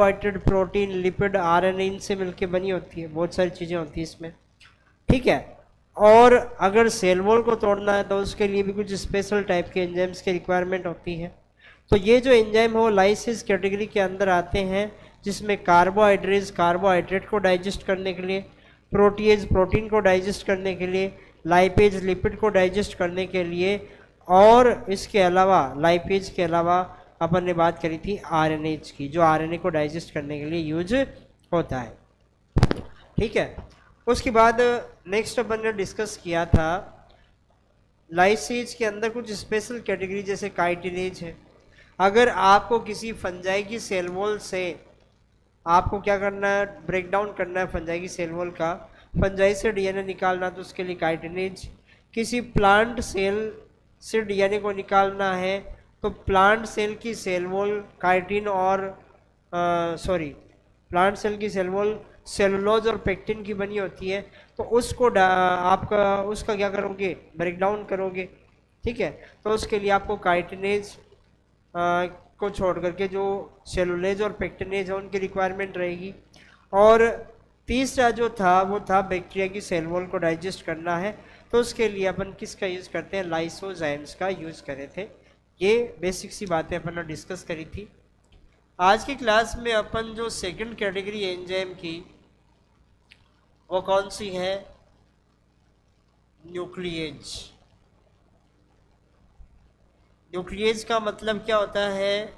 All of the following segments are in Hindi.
कार्बोहाइड्रेट, प्रोटीन, लिपिड, आरएनए इनसे मिलके बनी होती है, बहुत सारी चीज़ें होती है इसमें, ठीक है। और अगर सेल वॉल को तोड़ना है तो उसके लिए भी कुछ स्पेशल टाइप के एंजाइम्स की रिक्वायरमेंट होती है। तो ये जो एंजाइम है वो लाइसिस कैटेगरी के अंदर आते हैं, जिसमें कार्बोहाइड्रेट कार्बोहाइड्रेट को डाइजेस्ट करने के लिए, प्रोटीएज प्रोटीन को डाइजेस्ट करने के लिए, लाइपेज लिपिड को डाइजेस्ट करने के लिए, और इसके अलावा लाइपेज के अलावा अपन ने बात करी थी आरएनएज की, जो आरएनए को डाइजेस्ट करने के लिए यूज होता है, ठीक है। उसके बाद नेक्स्ट अपन ने डिस्कस किया था लाइसेज के अंदर कुछ स्पेशल कैटेगरी, जैसे काइटिनेज है। अगर आपको किसी फंजाई की सेल वॉल से आपको क्या करना है, ब्रेक डाउन करना है फंजाई की सेल वॉल का, फंजाई से डीएनए निकालना, तो उसके लिए काइटिनेज। किसी प्लांट सेल से डीएनए को निकालना है तो प्लांट सेल की सेल वॉल काइटिन और प्लांट सेल की सेल वॉल सेलुलोज और पेक्टिन की बनी होती है, तो उसको आपका उसका क्या करोगे, ब्रेक डाउन करोगे, ठीक है। तो उसके लिए आपको काइटिनेज को छोड़ करके जो सेलुलेज और पेक्टिनेज है उनकी रिक्वायरमेंट रहेगी। और तीसरा जो था वो था बैक्टीरिया की सेल वॉल को डाइजेस्ट करना है, तो उसके लिए अपन किसका यूज़ करते हैं, लाइसोजाइम्स का यूज़ करे थे। ये बेसिक सी बातें अपन ने डिस्कस करी थी। आज की क्लास में अपन जो सेकंड कैटेगरी एंजाइम की वो कौन सी है, न्यूक्लिएज। न्यूक्लिएज का मतलब क्या होता है,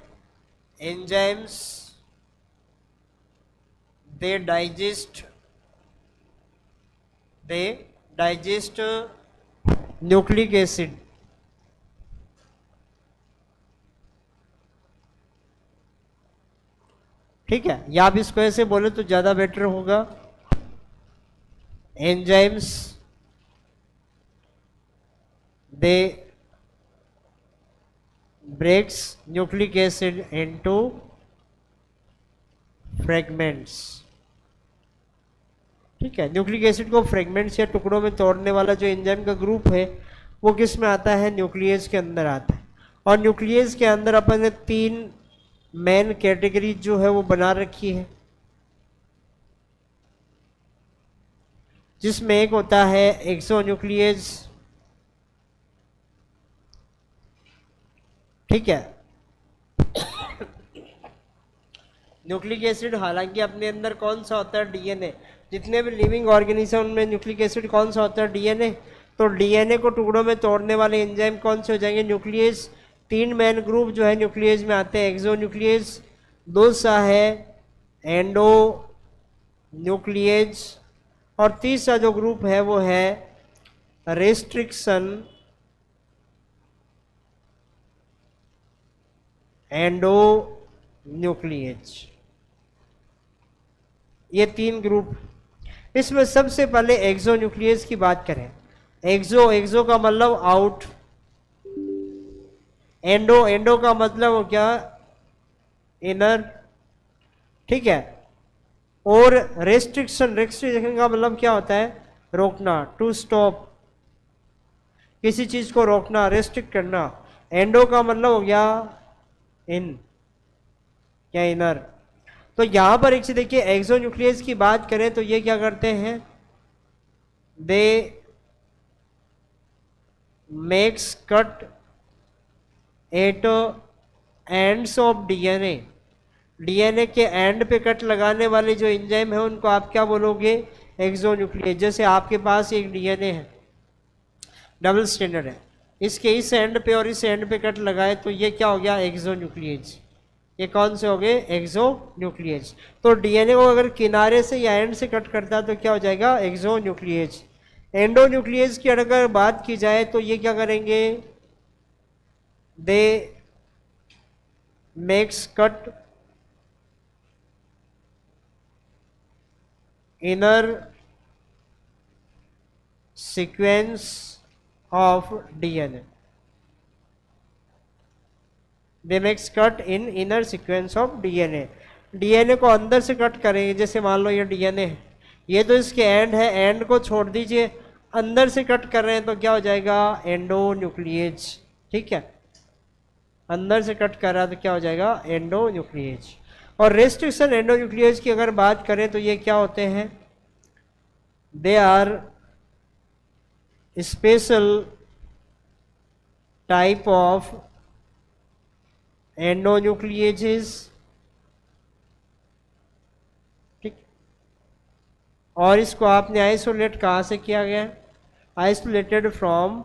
enzymes they digest nucleic acid, ठीक है। या आप इसको ऐसे बोले तो ज्यादा बेटर होगा, enzymes they breaks nucleic acid into fragments, ठीक है। न्यूक्लिक एसिड को फ्रेगमेंट्स या टुकड़ों में तोड़ने वाला जो एंजाइम का ग्रुप है वो किस में आता है, न्यूक्लियस के अंदर आता है। और न्यूक्लियस के अंदर अपन ने 3 मेन कैटेगरी जो है वो बना रखी है, जिसमें एक होता है एक्सोन्यूक्लियस, ठीक है। न्यूक्लिक एसिड हालांकि अपने अंदर कौन सा होता है, डीएनए। जितने भी लिविंग ऑर्गेनिज्म उनमें न्यूक्लिक एसिड कौन सा होता है, डीएनए। तो डीएनए को टुकड़ों में तोड़ने वाले एंजाइम कौन से हो जाएंगे, न्यूक्लियस। 3 मेन ग्रुप जो है न्यूक्लियस में आते हैं, एक्सोन्यूक्लियस, दूसरा है एंडो न्यूक्लियस, और तीसरा जो ग्रुप है वो है रेस्ट्रिक्शन एंडो न्यूक्लियस। ये 3 ग्रुप। इसमें सबसे पहले एक्सोन्यूक्लियस की बात करें। एक्सो का मतलब आउट, एंडो का मतलब क्या, इनर, ठीक है। और रेस्ट्रिक्शन का मतलब क्या होता है, रोकना, टू स्टॉप, किसी चीज को रोकना, रेस्ट्रिक्ट करना। एंडो का मतलब हो गया इन या इनर। तो यहां पर एक चीज देखिए, एक्सोन्यूक्लियस की बात करें तो ये क्या करते हैं, they makes cut at ends of DNA. DNA के एंड पे कट लगाने वाले जो एंजाइम है उनको आप क्या बोलोगे, एक्सोन्यूक्लियस। जैसे आपके पास एक डीएनए है, डबल स्टैंडर्ड है, इसके इस एंड पे और इस एंड पे कट लगाए तो ये क्या हो गया, एक्सोन्यूक्लियस। ये कौन से हो गए, एक्सोन्यूक्लियस। तो डीएनए को अगर किनारे से या एंड से कट करता है तो क्या हो जाएगा, एक्सोन्यूक्लियस। एंडोन्यूक्लियस की अगर बात की जाए तो ये क्या करेंगे, दे makes cut inner sequence of DNA, they makes cut in inner sequence of DNA. DNA को अंदर से कट करेंगे, जैसे मान लो ये डीएनए है, ये तो इसके एंड है, एंड को छोड़ दीजिए, अंदर से कट कर रहे हैं तो क्या हो जाएगा, एंडोन्यूक्लियस, ठीक है। अंदर से कट कर रहा है तो क्या हो जाएगा, एंडोन्यूक्लियस। और रेस्ट्रिक्शन एंडोन्यूक्लियस की अगर बात करें तो ये क्या होते हैं, they are special type of endonucleases, ठीक। और इसको आपने आइसोलेट कहाँ से किया गया है, आइसोलेटेड फ्रॉम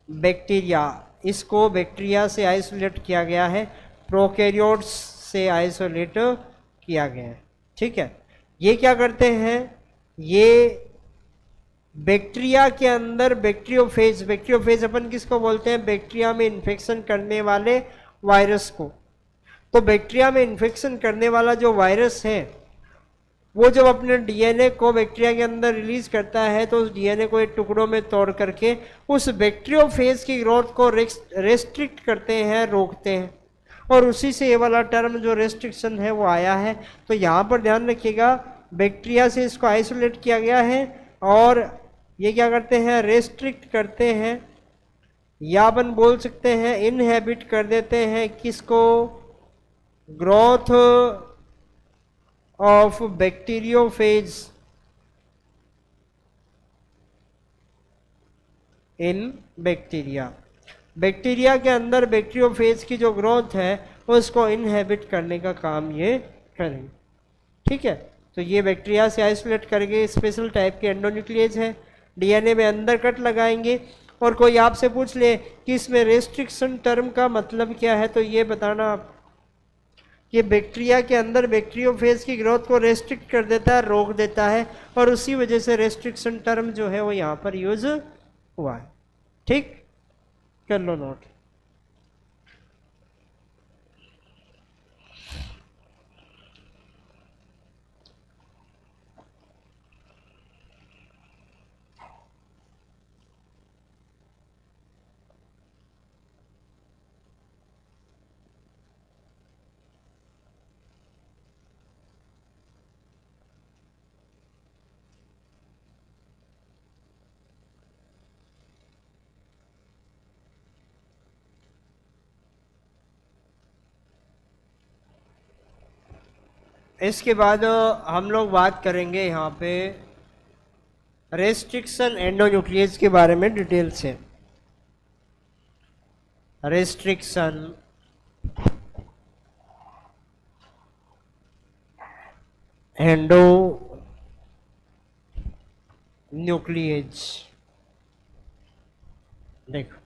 बैक्टीरिया, इसको बैक्टीरिया से आइसोलेट किया गया है, प्रोकैरियोट्स से आइसोलेट किया गया है, ठीक है। ये क्या करते हैं, ये बैक्टीरिया के अंदर बैक्टीरियोफेज अपन किसको बोलते हैं, बैक्टीरिया में इन्फेक्शन करने वाले वायरस को। तो बैक्टीरिया में इन्फेक्शन करने वाला जो वायरस है वो जब अपने डीएनए को बैक्टीरिया के अंदर रिलीज करता है तो उस डीएनए को एक टुकड़ों में तोड़ करके उस बैक्टीरियोफेज की ग्रोथ को रेस्ट्रिक्ट करते हैं, रोकते हैं, और उसी से ये वाला टर्म जो रेस्ट्रिक्शन है वो आया है। तो यहाँ पर ध्यान रखिएगा, बैक्टीरिया से इसको आइसोलेट किया गया है और ये क्या करते हैं, रेस्ट्रिक्ट करते हैं, या अपन बोल सकते हैं इनहेबिट कर देते हैं किसको, growth of bacteriophage in bacteria. Bacteria के अंदर बैक्टीरियोफेज की जो ग्रोथ है उसको इनहेबिट करने का काम ये करेंगे, ठीक है। तो ये बैक्टीरिया से आइसोलेट करके स्पेशल टाइप के एंडोन्यूक्लियेज है, डीएनए में अंदर कट लगाएंगे। और कोई आपसे पूछ ले कि इसमें रेस्ट्रिक्शन टर्म का मतलब क्या है, तो ये बताना आप, ये बैक्टीरिया के अंदर बैक्टीरियोफेज की ग्रोथ को रेस्ट्रिक्ट कर देता है, रोक देता है, और उसी वजह से रेस्ट्रिक्शन टर्म जो है वो यहाँ पर यूज हुआ है, ठीक, कर लो नोट। इसके बाद हम लोग बात करेंगे यहाँ पे रेस्ट्रिक्शन एंडोन्यूक्लियस के बारे में डिटेल से। रेस्ट्रिक्शन एंडोन्यूक्लियस, देखो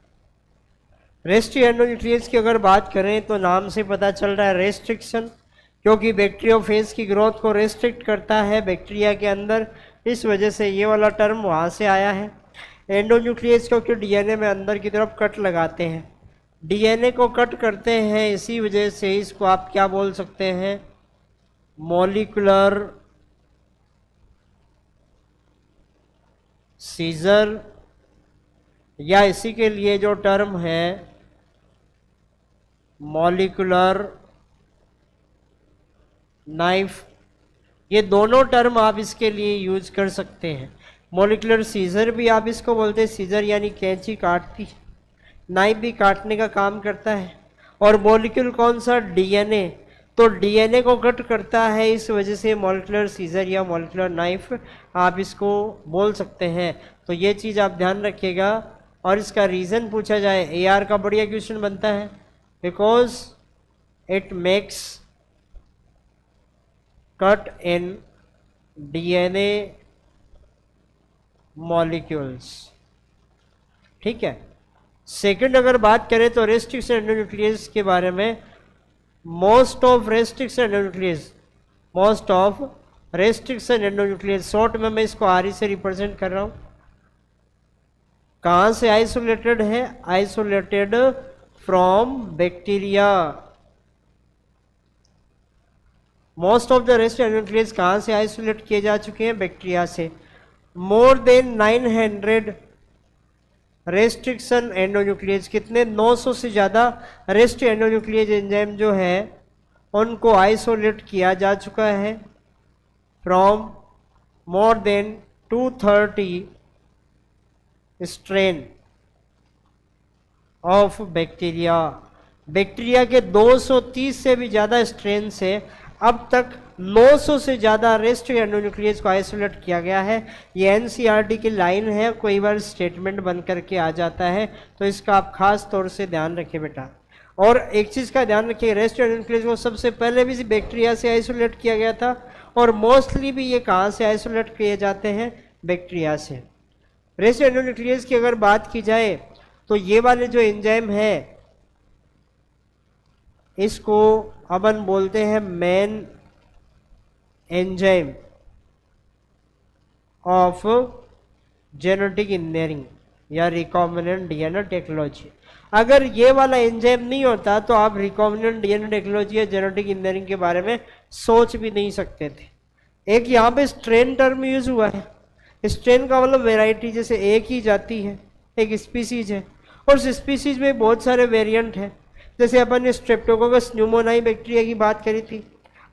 रेस्ट्रिक्शन एंडोन्यूक्लियस की अगर बात करें तो नाम से पता चल रहा है रेस्ट्रिक्शन, क्योंकि बैक्टीरियोफेज की ग्रोथ को रेस्ट्रिक्ट करता है बैक्टीरिया के अंदर, इस वजह से ये वाला टर्म वहाँ से आया है। एंडोन्यूक्लियस क्योंकि डीएनए में अंदर की तरफ कट लगाते हैं, डीएनए को कट करते हैं, इसी वजह से इसको आप क्या बोल सकते हैं, मॉलिक्यूलर सीजर, या इसी के लिए जो टर्म है मॉलिक्यूलर नाइफ, ये दोनों टर्म आप इसके लिए यूज कर सकते हैं। मॉलिक्यूलर सीजर भी आप इसको बोलते हैं, सीजर यानी कैंची काटती, नाइफ भी काटने का काम करता है। और मॉलिक्यूल कौन सा, डीएनए, तो डीएनए को कट करता है, इस वजह से मॉलिक्यूलर सीजर या मॉलिक्यूलर नाइफ आप इसको बोल सकते हैं। तो ये चीज़ आप ध्यान रखिएगा। और इसका रीज़न पूछा जाए, एआर का बढ़िया क्वेश्चन बनता है, because it makes cut in DNA molecules, ठीक है। सेकंड अगर बात करें तो रेस्ट्रिक्शन एंडोन्यूक्लियस के बारे में, most of restriction endonuclease, short में मैं इसको आर से रिप्रेजेंट कर रहा हूं। कहां से आइसोलेटेड है, isolated from bacteria. Most of the restriction endonuclease कहां से आइसोलेट किए जा चुके हैं, बैक्टीरिया से। मोर देन 900 रेस्ट्रिक्शन एंडोन्यूक्लियस, कितने, 900 से ज़्यादा रेस्ट एंडोन्यूक्लियस एंजाइम जो है उनको आइसोलेट किया जा चुका है from more than 230 strain of bacteria. Bacteria के 230 से भी ज़्यादा स्ट्रेन से अब तक 900 से ज़्यादा रेस्ट एंडोन्यूक्लियस को आइसोलेट किया गया है। ये एनसीईआरटी की लाइन है, कोई बार स्टेटमेंट बन करके आ जाता है, तो इसका आप खास तौर से ध्यान रखें बेटा। और एक चीज़ का ध्यान रखिए, रेस्ट एंडोन्यूक्लियस को सबसे पहले भी बैक्टीरिया से आइसोलेट किया गया था, और मोस्टली भी ये कहाँ से आइसोलेट किए जाते हैं, बैक्टीरिया से। रेस्ट एंडोन्यूक्लियस की अगर बात की जाए तो ये वाले जो एंजाइम है इसको अपन बोलते हैं main enzyme of genetic engineering या रिकॉम्बिनेंट डीएनए टेक्नोलॉजी। अगर ये वाला एंजाइम नहीं होता तो आप रिकॉम्बिनेंट डीएनए टेक्नोलॉजी या जेनेटिक इंजीनियरिंग के बारे में सोच भी नहीं सकते थे। एक यहाँ पे स्ट्रेन टर्म यूज हुआ है। स्ट्रेन का मतलब वेराइटी, जैसे एक ही जाति है, एक स्पीसीज है, और उस स्पीसीज में बहुत सारे वेरिएंट हैं। जैसे अपन ने स्ट्रेप्टोकोकस न्यूमोनाई बैक्टीरिया की बात करी थी,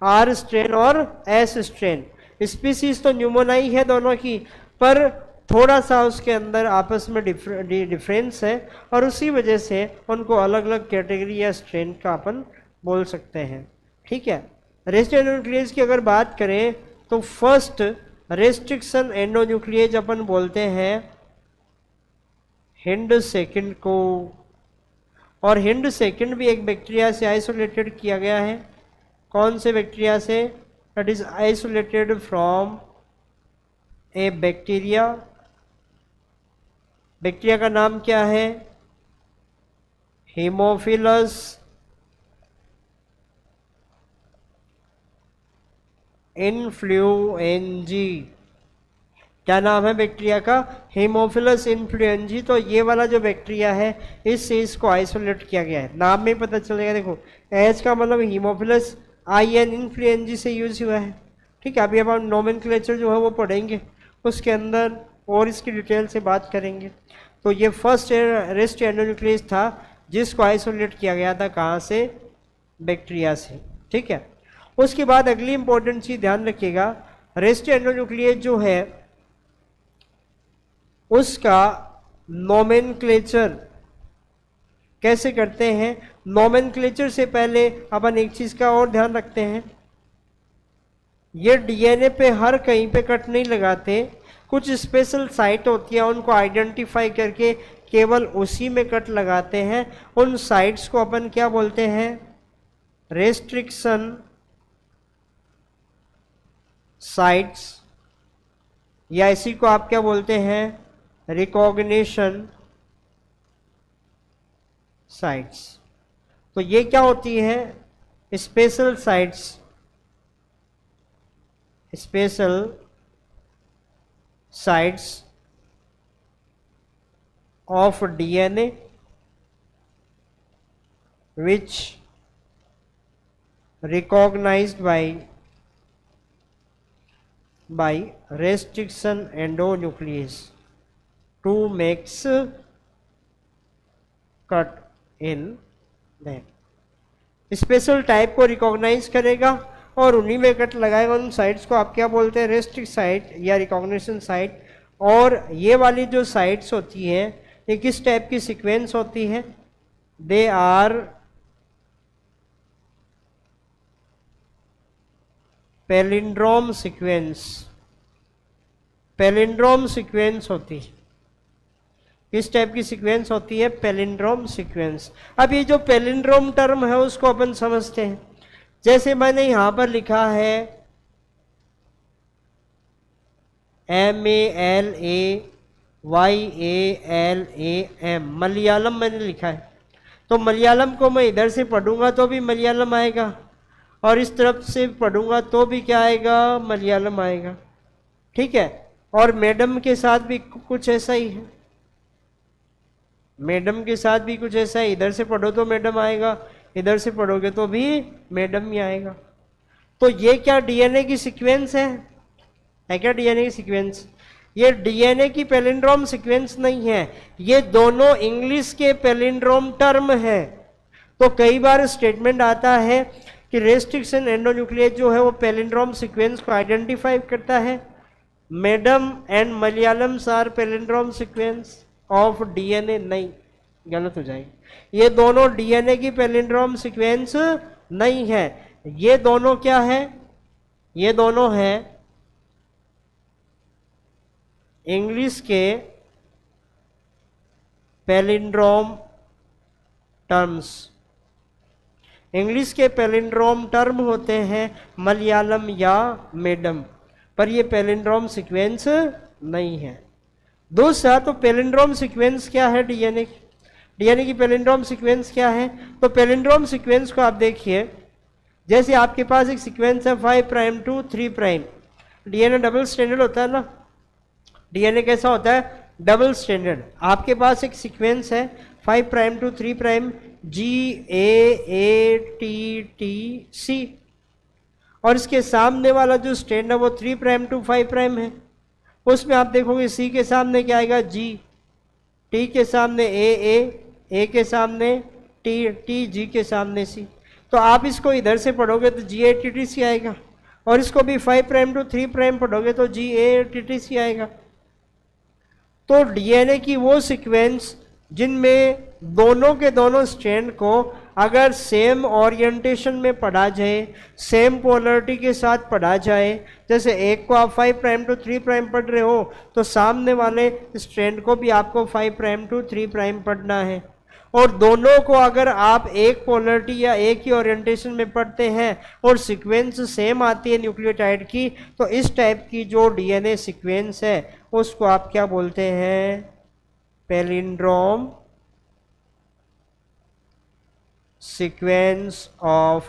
आर स्ट्रेन और एस स्ट्रेन। स्पीसीज तो न्यूमोनाई है दोनों की, पर थोड़ा सा उसके अंदर आपस में डिफरेंस है, और उसी वजह से उनको अलग अलग कैटेगरी या स्ट्रेन का अपन बोल सकते हैं। ठीक है, रेस्ट एंडोन्यूक्लियस की अगर बात करें तो फर्स्ट रेस्ट्रिक्शन एंडोन्यूक्लियस अपन बोलते हैं हिंड सेकंड को, और हिंड सेकंड भी एक बैक्टीरिया से आइसोलेटेड किया गया है। कौन से बैक्टीरिया से? That is isolated from A bacteria. Bacteria का नाम क्या है? Haemophilus influenzae. क्या नाम है बैक्टीरिया का? Haemophilus influenzae. तो ये वाला जो बैक्टीरिया है इससे इसको आइसोलेट किया गया है। नाम में पता चलेगा, देखो एच का मतलब हीमोफिलस, IN इन्फ्लुएंजी से यूज हुआ है। ठीक है, अभी अब हम नोमेनक्लेचर जो है वो पढ़ेंगे, उसके अंदर और इसकी डिटेल से बात करेंगे। तो ये फर्स्ट रेस्ट एंडोन्यूक्लियस था जिसको आइसोलेट किया गया था, कहाँ से? बैक्टीरिया से। ठीक है, उसके बाद अगली इंपॉर्टेंट चीज ध्यान रखिएगा, रेस्ट एंडोन्यूक्लियस जो है उसका नोमेनक्लेचर कैसे करते हैं। नोमेनक्लेचर से पहले अपन एक चीज का और ध्यान रखते हैं, ये डीएनए पे हर कहीं पे कट नहीं लगाते, कुछ स्पेशल साइट होती है, उनको आइडेंटिफाई करके केवल उसी में कट लगाते हैं। उन साइट्स को अपन क्या बोलते हैं? रेस्ट्रिक्शन साइट्स, या इसी को आप क्या बोलते हैं? Recognition sites. तो ये क्या होती है? Special sites, special sites of DNA which recognized by restriction endonuclease to makes cut in them। Special type को रिकॉग्नाइज करेगा और उन्हीं में कट लगाएगा। उन साइट्स को आप क्या बोलते हैं? रेस्ट्रिक्ट साइट या रिकॉग्निशन साइट। और ये वाली जो साइट्स होती हैं ये किस टाइप की सीक्वेंस होती है? They are palindrome sequence, palindrome sequence होती है। किस टाइप की सीक्वेंस होती है? Palindrome sequence. अब ये जो पैलिंड्रोम टर्म है उसको अपन समझते हैं। जैसे मैंने यहां पर लिखा है MALAYALAM, मलयालम मैंने लिखा है, तो मलयालम को मैं इधर से पढ़ूंगा तो भी मलयालम आएगा, और इस तरफ से पढ़ूंगा तो भी क्या आएगा? मलयालम आएगा। ठीक है, और मैडम के साथ भी कुछ ऐसा ही है, मैडम के साथ भी कुछ ऐसा है, इधर से पढ़ो तो मैडम आएगा, इधर से पढ़ोगे तो भी मैडम ही आएगा। तो ये क्या डीएनए की सीक्वेंस है क्या डीएनए की सीक्वेंस? ये डीएनए की पैलिंड्रोम सीक्वेंस नहीं है, ये दोनों इंग्लिश के पैलिंड्रोम टर्म है। तो कई बार स्टेटमेंट आता है कि रेस्ट्रिक्शन एंडोन्यूक्लियस जो है वो पैलिंड्रोम सीक्वेंस को आइडेंटिफाई करता है। Madam and Malayalams are palindrome sequence of DNA नहीं, गलत हो जाएगी। ये दोनों डीएनए की पैलिंड्रोम सीक्वेंस नहीं है। ये दोनों क्या है? ये दोनों है इंग्लिश के पैलिंड्रोम टर्म्स। इंग्लिश के पैलिंड्रोम टर्म होते हैं मलयालम या मेडम, पर ये पैलिंड्रोम सीक्वेंस नहीं है। दूसरा, तो पैलिंड्रोम सीक्वेंस क्या है डीएनए की? डीएनए की पैलिंड्रोम सीक्वेंस क्या है? तो पैलिंड्रोम सीक्वेंस को आप देखिए, जैसे आपके पास एक सीक्वेंस है 5 prime to 3 prime. DNA double standard होता है ना। डीएनए कैसा होता है? Double standard. आपके पास एक सीक्वेंस है 5 प्राइम टू 3 प्राइम GAATTC, और इसके सामने वाला जो स्टैंड है वो 3 प्राइम टू 5 प्राइम है। उसमें आप देखोगे C के सामने क्या आएगा? G, T के सामने A के सामने T, G के सामने C। तो आप इसको इधर से पढ़ोगे तो GATTC आएगा, और इसको भी 5 प्राइम टू 3 प्राइम पढ़ोगे तो GATTC आएगा। तो डीएनए की वो सीक्वेंस जिनमें दोनों के दोनों स्ट्रैंड को अगर सेम ओरिएंटेशन में पढ़ा जाए, सेम पोलरिटी के साथ पढ़ा जाए, जैसे एक को आप 5 प्राइम टू 3 प्राइम पढ़ रहे हो तो सामने वाले स्ट्रैंड को भी आपको 5 प्राइम टू 3 प्राइम पढ़ना है, और दोनों को अगर आप एक पोलरिटी या एक ही ओरिएंटेशन में पढ़ते हैं और सीक्वेंस सेम आती है न्यूक्लियोटाइड की, तो इस टाइप की जो डीएनए सीक्वेंस है उसको आप क्या बोलते हैं? Palindrome sequence of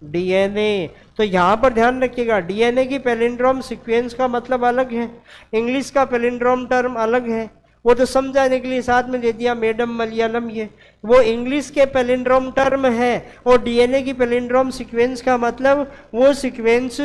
DNA. तो यहां पर ध्यान रखिएगा, डीएनए की पैलिंड्रोम सीक्वेंस का मतलब अलग है, इंग्लिश का पैलिंड्रोम टर्म अलग है। वो तो समझाने के लिए साथ में दे दिया मेडम, मलयालम, ये वो इंग्लिश के पैलिंड्रोम टर्म है, और डीएनए की पैलिंड्रोम सीक्वेंस का मतलब वो सीक्वेंस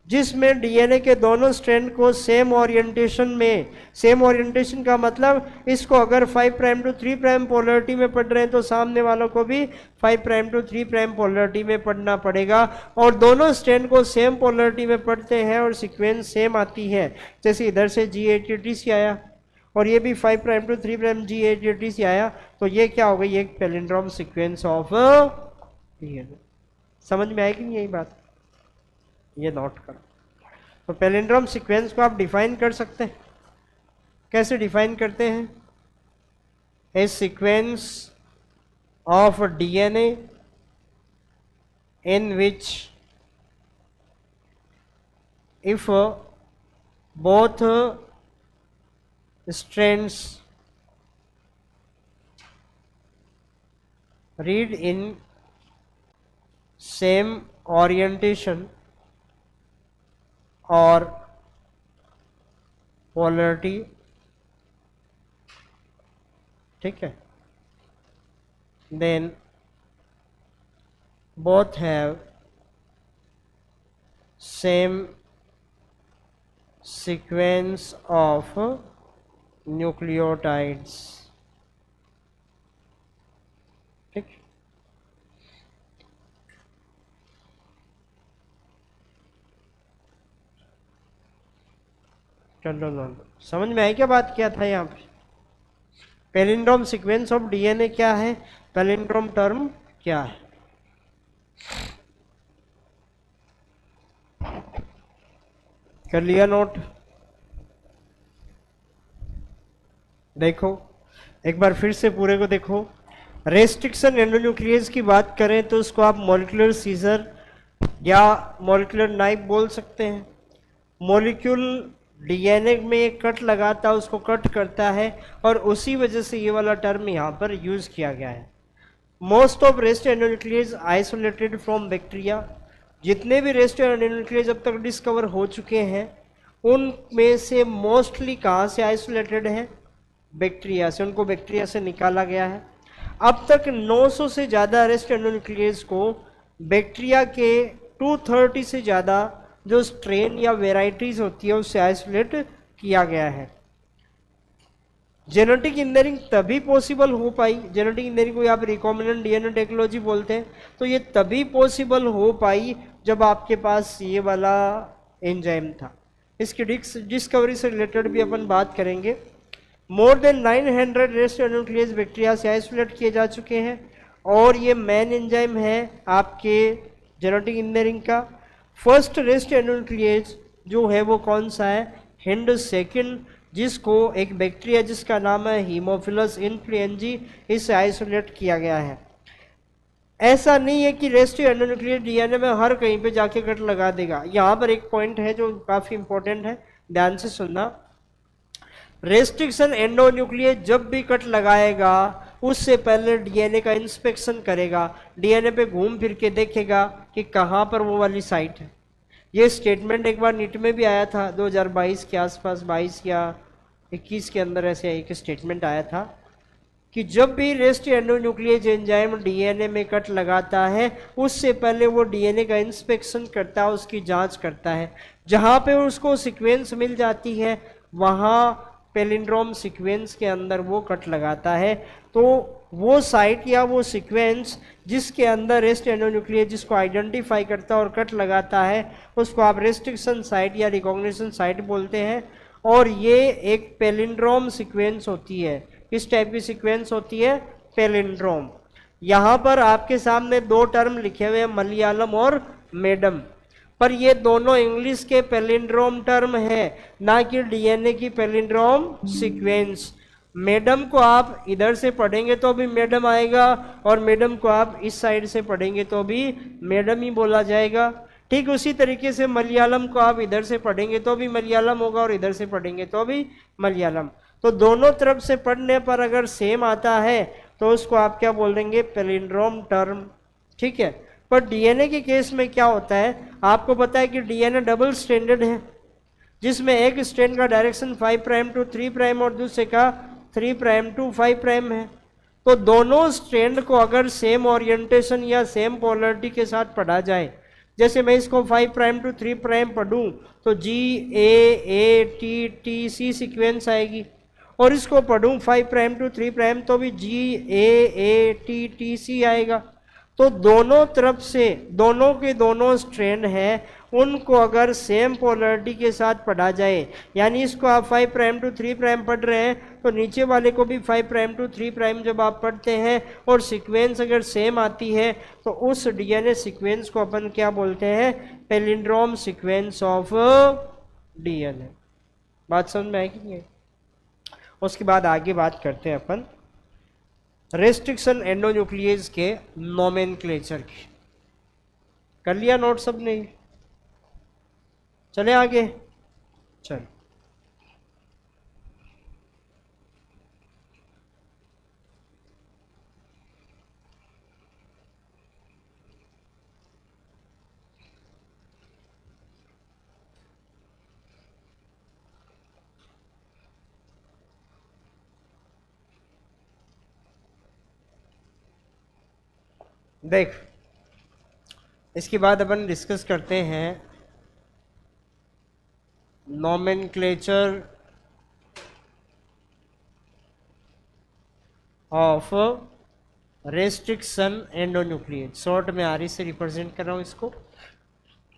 जिसमें डीएनए के दोनों स्ट्रैंड को सेम ओरिएंटेशन में, सेम ओरिएंटेशन का मतलब इसको अगर 5 प्राइम टू 3 प्राइम पोलरिटी में पढ़ रहे हैं तो सामने वालों को भी 5 प्राइम टू 3 प्राइम पोलरिटी में पढ़ना पड़ेगा, और दोनों स्ट्रैंड को सेम पोलरिटी में पढ़ते हैं और सीक्वेंस सेम आती है। जैसे इधर से GATTC आया और ये भी 5 प्राइम टू 3 प्राइम GATTC आया, तो ये क्या हो गई? एक पैलिंड्रोम सीक्वेंस ऑफ डीएनए। समझ में आएगी नहीं यही बात? ये नोट करो। तो पैलिंड्रोम सीक्वेंस को आप डिफाइन कर सकते हैं। कैसे डिफाइन करते हैं? A sequence of DNA in which if both strands read in same orientation or polarity, ठीक है, then both have same sequence of nucleotides. ठीक, चलो समझ में आई क्या बात? क्या था यहाँ पे? पैलिंड्रोम सीक्वेंस ऑफ डीएनए क्या है, पैलिंड्रोम टर्म क्या है? कर लिया नोट? देखो एक बार फिर से पूरे को देखो। रेस्ट्रिक्शन एंडोन्यूक्लियस की बात करें तो उसको आप मॉलिक्यूलर सीजर या मॉलिक्यूलर नाइफ बोल सकते हैं। मॉलिक्यूल डीएनए में एक कट लगाता है, उसको कट करता है, और उसी वजह से ये वाला टर्म यहाँ पर यूज किया गया है। Most of rest endonuclease isolated from bacteria. जितने भी रेस्ट एंडोन्यूक्लियस अब तक डिस्कवर हो चुके हैं उनमें से मोस्टली कहाँ से आइसोलेटेड है? बैक्टीरिया से। उनको बैक्टीरिया से निकाला गया है। अब तक 900 से ज़्यादा रेस्ट एंडोन्यूक्लियस को बैक्टीरिया के 230 से ज़्यादा जो स्ट्रेन या वेराइटीज होती है उससे आइसोलेट किया गया है। जेनेटिक इंजीनियरिंग तभी पॉसिबल हो पाई, जेनेटिक इंजीनियरिंग को आप रिकॉम्बिनेंट डीएनए टेक्नोलॉजी बोलते हैं, तो ये तभी पॉसिबल हो पाई जब आपके पास ये वाला एंजाइम था। इसकी डिस्कवरी से रिलेटेड भी अपन बात करेंगे। More than 900 rest nucleus bacteria से आइसोलेट किए जा चुके हैं और ये मेन एंजाइम है आपके जेनेटिक इंजीनियरिंग का। फर्स्ट रेस्ट न्यूक्लियस जो है वो कौन सा है, हिंड सेकंड, जिसको एक बैक्टीरिया जिसका नाम है हीमोफिलस इन्फ्लुएंजी, इससे आइसोलेट किया गया है। ऐसा नहीं है कि रेस्टिव एंडोन्यूक्लियस डीएनए में हर कहीं पे जाके कट लगा देगा। यहाँ पर एक पॉइंट है जो काफी इंपॉर्टेंट है, ध्यान से सुनना। रेस्ट्रिक्शन एंडोन्यूक्लियस जब भी कट लगाएगा उससे पहले डीएनए का इंस्पेक्शन करेगा, डीएनए पे घूम फिर के देखेगा कि कहाँ पर वो वाली साइट है। ये स्टेटमेंट एक बार नीट में भी आया था 2022 के आसपास, 22 या 21 के अंदर ऐसे एक स्टेटमेंट आया था कि जब भी रेस्ट एंडोन्यूक्लियस एंजाइम डीएनए में कट लगाता है उससे पहले वो डीएनए का इंस्पेक्शन करता है, उसकी जांच करता है। जहाँ पे उसको सीक्वेंस मिल जाती है वहाँ पैलिंड्रोम सीक्वेंस के अंदर वो कट लगाता है। तो वो साइट या वो सीक्वेंस जिसके अंदर रेस्ट एंडोन्यूक्लियस जिसको आइडेंटिफाई करता है और कट लगाता है उसको आप रेस्ट्रिक्शन साइट या रिकॉग्निशन साइट बोलते हैं। और ये एक पैलिंड्रोम सीक्वेंस होती है। किस टाइप की सीक्वेंस होती है, पैलिंड्रोम। यहाँ पर आपके सामने दो टर्म लिखे हुए हैं, मलयालम और मेडम, पर ये दोनों इंग्लिश के पैलिंड्रोम टर्म है, ना कि डीएनए की पैलिंड्रोम सीक्वेंस। मेडम को आप इधर से पढ़ेंगे तो भी मेडम आएगा और मेडम को आप इस साइड से पढ़ेंगे तो भी मेडम ही बोला जाएगा। ठीक उसी तरीके से मलयालम को आप इधर से पढ़ेंगे तो भी मलयालम होगा और इधर से पढ़ेंगे तो भी मलयालम। तो दोनों तरफ से पढ़ने पर अगर सेम आता है तो उसको आप क्या बोल देंगे, पैलिंड्रोम टर्म। ठीक है, पर डीएनए के केस में क्या होता है, आपको पता है कि डीएनए डबल स्ट्रैंडेड है, जिसमें एक स्ट्रैंड का डायरेक्शन 5 प्राइम टू 3 प्राइम और दूसरे का 3 प्राइम टू 5 प्राइम है। तो दोनों स्ट्रैंड को अगर सेम ओरिएंटेशन या सेम पोलरिटी के साथ पढ़ा जाए, जैसे मैं इसको 5 प्राइम टू 3 प्राइम पढ़ूं तो GAATTC सीक्वेंस आएगी, और इसको पढ़ूं 5 प्राइम टू 3 प्राइम तो भी GAATTC आएगा। तो दोनों तरफ से दोनों के दोनों स्ट्रैंड हैं, उनको अगर सेम पोलरिटी के साथ पढ़ा जाए, यानी इसको आप 5 प्राइम टू 3 प्राइम पढ़ रहे हैं तो नीचे वाले को भी 5 प्राइम टू 3 प्राइम जब आप पढ़ते हैं और सीक्वेंस अगर सेम आती है तो उस डीएनए सीक्वेंस को अपन क्या बोलते हैं, पैलिंड्रोम सीक्वेंस ऑफ डीएनए। बात समझ में आएगी नहीं? उसके बाद आगे बात करते हैं अपन रेस्ट्रिक्शन एंडोन्यूक्लियस के नोमेनक्लेचर की। कर लिया नोट सब ने? चले आगे, चल। देख, इसके बाद अपन डिस्कस करते हैं nomenclature of restriction endonuclease. Short में आर से रिप्रेजेंट कर रहा हूँ इसको।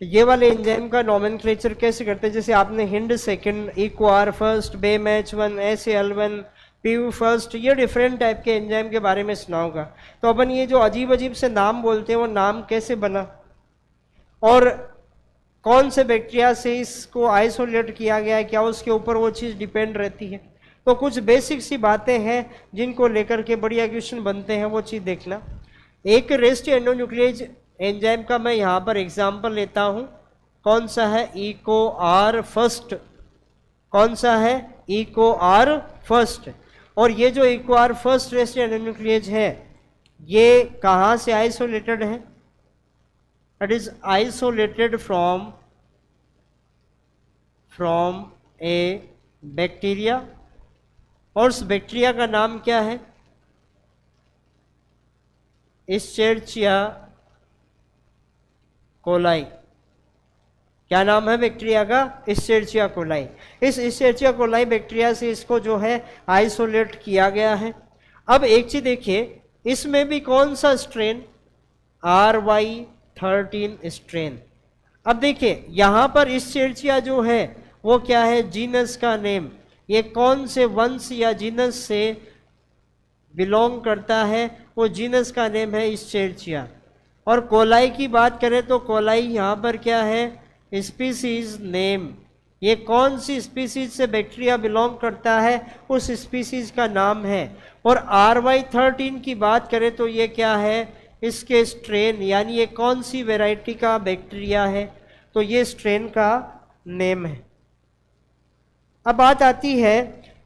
ये वाले एंजाइम का नोमेनक्लेचर कैसे करते हैं, जैसे आपने Hind second, EcoR first, BMH1, SAL1, PU first, ये डिफरेंट टाइप के एंजाइम के बारे में सुना होगा। तो अपन ये जो अजीब अजीब से नाम बोलते हैं वो नाम कैसे बना और कौन से बैक्टीरिया से इसको आइसोलेट किया गया है, क्या उसके ऊपर वो चीज़ डिपेंड रहती है। तो कुछ बेसिक सी बातें हैं जिनको लेकर के बढ़िया क्वेश्चन बनते हैं, वो चीज़ देखना। एक रेस्ट एंडोन्यूक्लियस एंजाइम का मैं यहाँ पर एग्जाम्पल लेता हूँ, कौन सा है, इकोआर फर्स्ट। कौन सा है, इकोआर फर्स्ट। और ये जो इकोआर फर्स्ट रेस्ट एंडोन्यूक्लियस है ये कहाँ से आइसोलेटेड है, it is isolated from A bacteria, और उस बैक्टीरिया का नाम क्या है, इस्चेरिचिया कोलाई। क्या नाम है बैक्टीरिया का, इस्चेरिचिया कोलाई। इस इस्चेरिचिया कोलाई बैक्टीरिया से इसको जो है आइसोलेट किया गया है। अब एक चीज देखिए, इसमें भी कौन सा स्ट्रेन, RY13 स्ट्रेन। अब देखिए यहाँ पर इस्चेरिचिया जो है वो क्या है, जीनस का नेम, ये कौन से वंश या जीनस से बिलोंग करता है, वो जीनस का नेम है इस्चेरिचिया। और कोलाई की बात करें तो कोलाई यहाँ पर क्या है, स्पीसीज नेम। ये कौन सी स्पीसीज से बैक्टीरिया बिलोंग करता है, उस स्पीसीज का नाम है। और RY13 की बात करें तो ये क्या है, इसके स्ट्रेन, यानी ये कौन सी वैरायटी का बैक्टीरिया है, तो ये स्ट्रेन का नेम है। अब बात आती है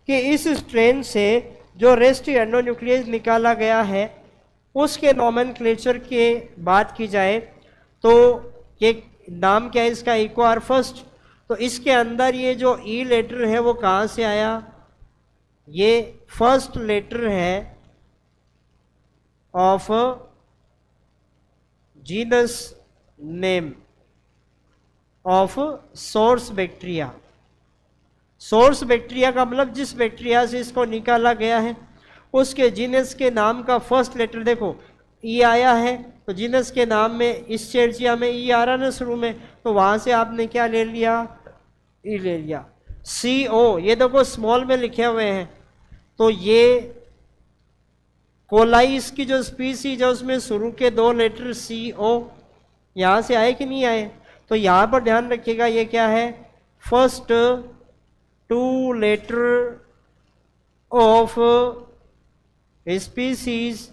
कि इस स्ट्रेन से जो रेस्ट एंडोन्यूक्लियस निकाला गया है उसके नोमेनक्लेचर के बात की जाए तो ये नाम क्या है इसका, इक्वार फर्स्ट। तो इसके अंदर ये जो ई लेटर है वो कहाँ से आया, ये फर्स्ट लेटर है of genus name of source bacteria. Source bacteria का मतलब जिस बैक्टीरिया से इसको निकाला गया है उसके जीनस के नाम का फर्स्ट लेटर देखो ई आया है, तो जीनस के नाम में इस्चेरिचिया में ई आ रहा ना शुरू में, तो वहां से आपने क्या ले लिया, ई ले लिया। CO ये देखो स्मॉल में लिखे हुए हैं, तो ये कोलाइस की जो स्पीसीज है उसमें शुरू के 2 लेटर CO यहां से आए कि नहीं आए, तो यहां पर ध्यान रखिएगा ये क्या है, first 2 letter of species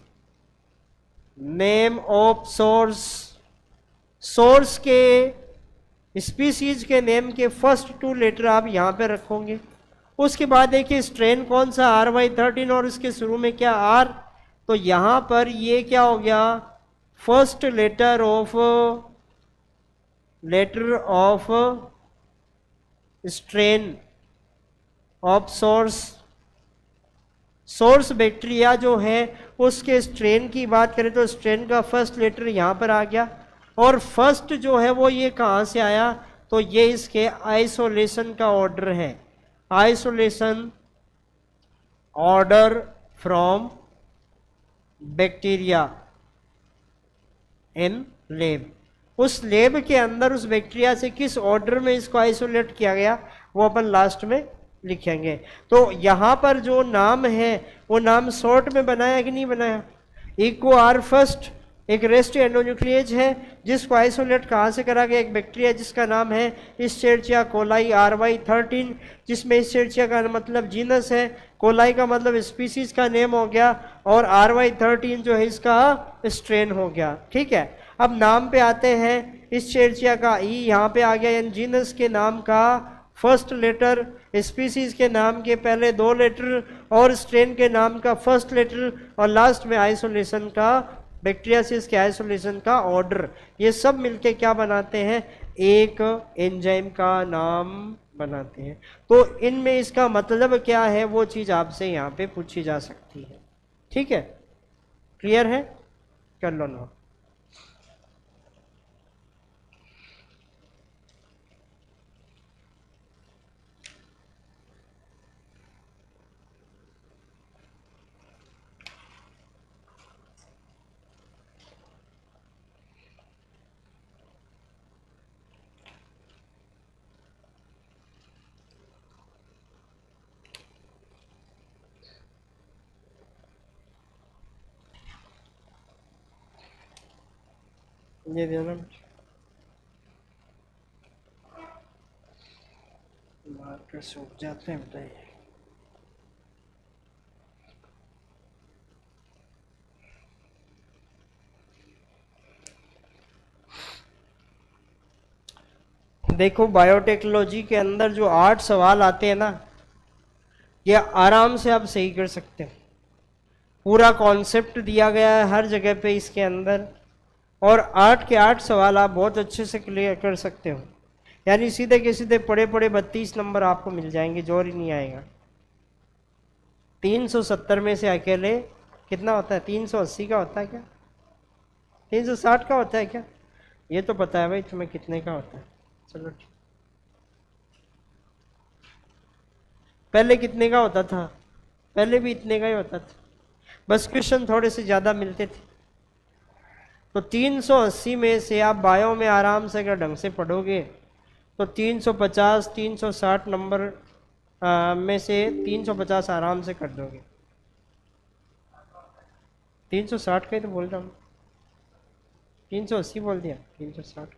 name of source. Source के स्पीसीज के नेम के फर्स्ट 2 लेटर आप यहां पे रखोगे। उसके बाद देखिए स्ट्रेन कौन सा, RY13 और इसके शुरू में क्या R, तो यहां पर ये क्या हो गया, first letter of strain of source. Source bacteria जो है उसके स्ट्रेन की बात करें तो स्ट्रेन का फर्स्ट लेटर यहाँ पर आ गया, और फर्स्ट जो है वो ये कहाँ से आया, तो ये इसके आइसोलेशन का ऑर्डर है, isolation order from bacteria in lab. उस लेब के अंदर उस बैक्टीरिया से किस ऑर्डर में इसको आइसोलेट किया गया वो अपन लास्ट में लिखेंगे। तो यहाँ पर जो नाम है वो नाम शॉर्ट में बनाया कि नहीं बनाया, इक्वार फर्स्ट एक रेस्ट एंडोन्यूक्लियस है जिसको आइसोलेट कहाँ से करा गया, एक बैक्टीरिया जिसका नाम है इस्चेरिचिया कोलाई RY13, जिसमें इस्चेरिचिया का मतलब जीनस है, कोलाई का मतलब स्पीसीज का नेम हो गया, और RY13 जो है इसका स्ट्रेन हो गया। ठीक है, अब नाम पे आते हैं, इस्चेरिचिया का ई यहाँ पे आ गया, यानी जीनस के नाम का फर्स्ट लेटर, स्पीसीज के नाम के पहले 2 लेटर और स्ट्रेन के नाम का फर्स्ट लेटर, और लास्ट में आइसोलेशन का, बैक्टीरिया से इसके आइसोलेशन का ऑर्डर। ये सब मिलके क्या बनाते हैं, एक एंजाइम का नाम बनाते हैं। तो इनमें इसका मतलब क्या है वो चीज़ आपसे यहाँ पे पूछी जा सकती है। ठीक है, क्लियर है, कर लो ना। ये देना मार्कर सूख जाते हैं, बताइए। देखो बायोटेक्नोलॉजी के अंदर जो 8 सवाल आते हैं ना, ये आराम से आप सही कर सकते हो। पूरा कॉन्सेप्ट दिया गया है हर जगह पे इसके अंदर, और 8 के 8 सवाल आप बहुत अच्छे से क्लियर कर सकते हो। यानी सीधे के सीधे पड़े 32 नंबर आपको मिल जाएंगे, जोर ही नहीं आएगा। 370 में से अकेले कितना होता है, 380 का होता है क्या, 360 का होता है क्या, ये तो पता है भाई तुम्हें कितने का होता है। चलो ठीक, पहले कितने का होता था, पहले भी इतने का ही होता था, बस क्वेश्चन थोड़े से ज़्यादा मिलते थे। तो 380 में से आप बायो में आराम से अगर ढंग से पढ़ोगे तो 350 360 नंबर में से 350 आराम से कर दोगे। 360 का ही तो बोल रहा हूँ, 380 बोल दिया, 360।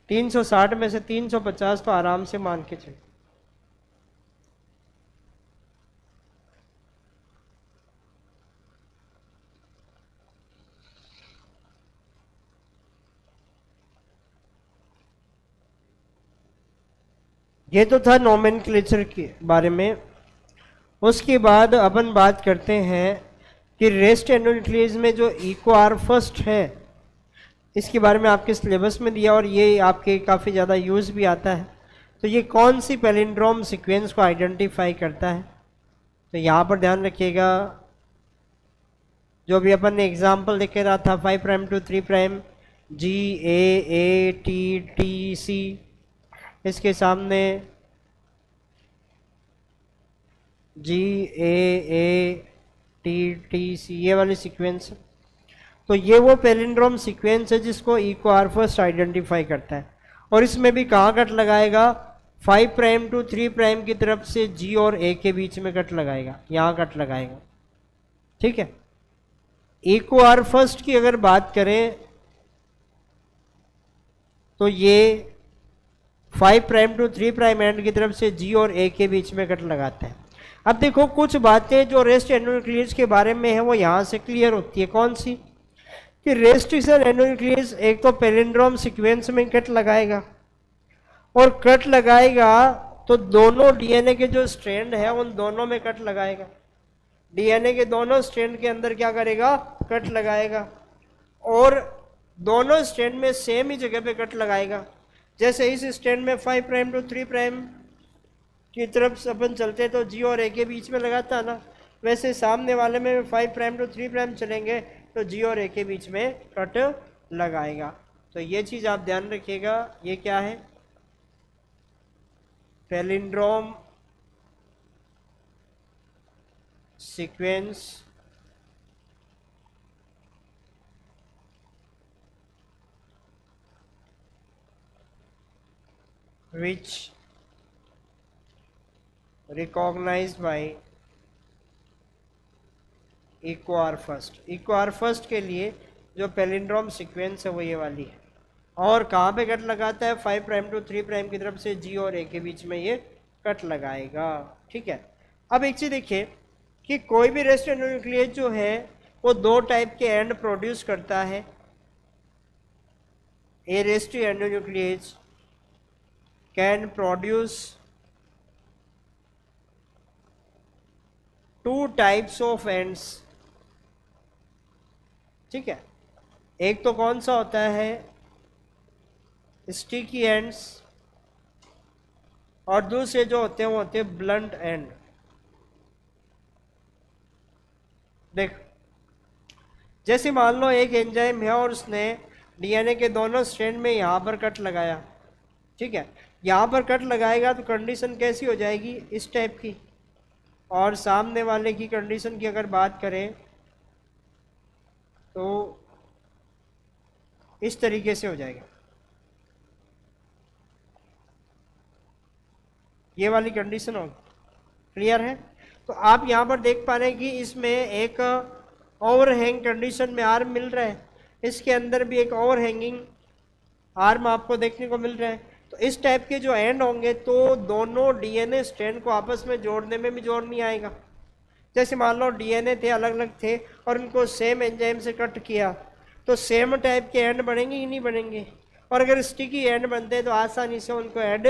360 में से 350 तो आराम से मान के चलो। ये तो था नोमेनक्लेचर के बारे में। उसके बाद अपन बात करते हैं कि रेस्ट एंडोन्यूक्लियस में जो इक्वार फर्स्ट है, इसके बारे में आपके सिलेबस में दिया और ये आपके काफ़ी ज़्यादा यूज़ भी आता है। तो ये कौन सी पैलिंड्रोम सीक्वेंस को आइडेंटिफाई करता है, तो यहाँ पर ध्यान रखिएगा, जो भी अपन ने एग्जाम्पल देखे रहा था 5 prime to 3 prime, G A T T C, इसके सामने G A T T C, ये वाली सीक्वेंस। तो ये वो पैलिंड्रोम सीक्वेंस है जिसको इक्वार फर्स्ट आइडेंटिफाई करता है। और इसमें भी कहाँ कट लगाएगा, 5 प्राइम टू 3 प्राइम की तरफ से G और A के बीच में कट लगाएगा, यहाँ कट लगाएगा। ठीक है, इक्वार फर्स्ट की अगर बात करें तो ये 5 प्राइम टू 3 प्राइम एंड की तरफ से G और A के बीच में कट लगाता है। अब देखो कुछ बातें जो रेस्ट एंडोन्यूक्लियस के बारे में है वो यहाँ से क्लियर होती है। कौन सी, कि रेस्ट्रिक्शन एंडोन्यूक्लियस एक तो पैलिंड्रोम सीक्वेंस में कट लगाएगा, और कट लगाएगा तो दोनों डीएनए के जो स्ट्रैंड है उन दोनों में कट लगाएगा। डीएनए के दोनों स्ट्रैंड के अंदर क्या करेगा, कट लगाएगा, और दोनों स्ट्रैंड में सेम ही जगह पे कट लगाएगा। जैसे इस स्ट्रैंड में 5 प्राइम टू 3 प्राइम की तरफ से अपन चलते तो G और A के बीच में लगाता है ना, वैसे सामने वाले में 5 प्राइम टू 3 प्राइम चलेंगे तो G और A के बीच में कट लगाएगा। तो ये चीज़ आप ध्यान रखिएगा। ये क्या है, palindrome sequence which recognized by EcoR first. EcoR first के लिए जो पैलिंड्रोम सीक्वेंस है वो ये वाली है, और कहाँ पे कट लगाता है, 5 प्राइम टू 3 प्राइम की तरफ से G और A के बीच में ये कट लगाएगा। ठीक है, अब एक चीज देखिए कि कोई भी रेस्ट एंडोन्यूक्लियस जो है वो दो टाइप के एंड प्रोड्यूस करता है। A rest endonuclease can produce 2 types of ends. ठीक है, एक तो कौन सा होता है, स्टिकी एंड्स, और दूसरे जो होते हैं वो होते हैं ब्लंट एंड। देख, जैसे मान लो एक एंजाइम है और उसने डीएनए के दोनों स्ट्रैंड में यहाँ पर कट लगाया। ठीक है, यहाँ पर कट लगाएगा तो कंडीशन कैसी हो जाएगी, इस टाइप की, और सामने वाले की कंडीशन की अगर बात करें तो इस तरीके से हो जाएगा। ये वाली कंडीशन होगी, क्लियर है। तो आप यहाँ पर देख पा रहे हैं कि इसमें एक ओवरहैंग कंडीशन में आर्म मिल रहा है, इसके अंदर भी एक ओवरहैंगिंग आर्म आपको देखने को मिल रहा है। तो इस टाइप के जो एंड होंगे तो दोनों डीएनए स्ट्रैंड को आपस में जोड़ने में भी जोड़ नहीं आएगा। जैसे मान लो डीएनए थे, अलग अलग थे, और उनको सेम एंजाइम से कट किया तो सेम टाइप के एंड बनेंगे कि नहीं बनेंगे, और अगर स्टिकी एंड बनते हैं तो आसानी से उनको ऐड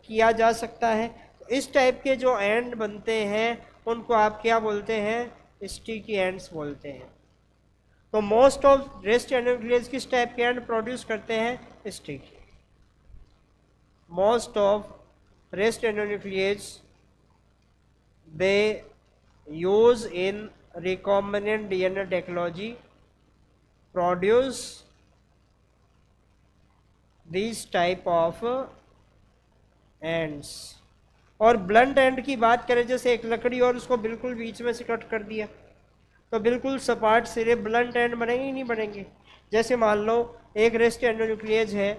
किया जा सकता है। तो इस टाइप के जो एंड बनते हैं उनको आप क्या बोलते हैं, स्टिकी एंड्स बोलते हैं। तो मोस्ट ऑफ रेस्ट एंडोन्यूक्लियस किस टाइप के एंड प्रोड्यूस करते हैं, sticky. most of rest endonucleases they use in recombinant DNA technology produce these type of ends। और ब्लंट एंड की बात करें, जैसे एक लकड़ी और उसको बिल्कुल बीच में से कट कर दिया तो बिल्कुल सपाट सिरे ब्लंट एंड बनेंगे ही नहीं बनेंगे। जैसे मान लो एक रेस्ट एंडोन्यूक्लियस है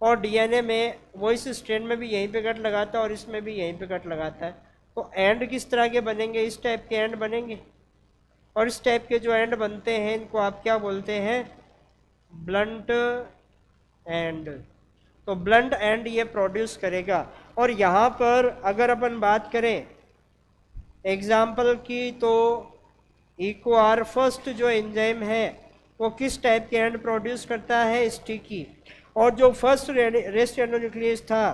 और डीएनए में वो इस स्ट्रैंड में भी यहीं पे कट लगाता है और इसमें भी यहीं पे कट लगाता है। तो एंड किस तरह के बनेंगे? इस टाइप के एंड बनेंगे, और इस टाइप के जो एंड बनते हैं इनको आप क्या बोलते हैं? Blunt and. तो ब्लंट एंड ये प्रोड्यूस करेगा। और यहाँ पर अगर अपन बात करें एग्जाम्पल की, तो इक्वार फर्स्ट जो एंजाइम है वो किस टाइप के एंड प्रोड्यूस करता है? स्टिकी। और जो फर्स्ट रेस्ट एंडोन्यूक्लियस था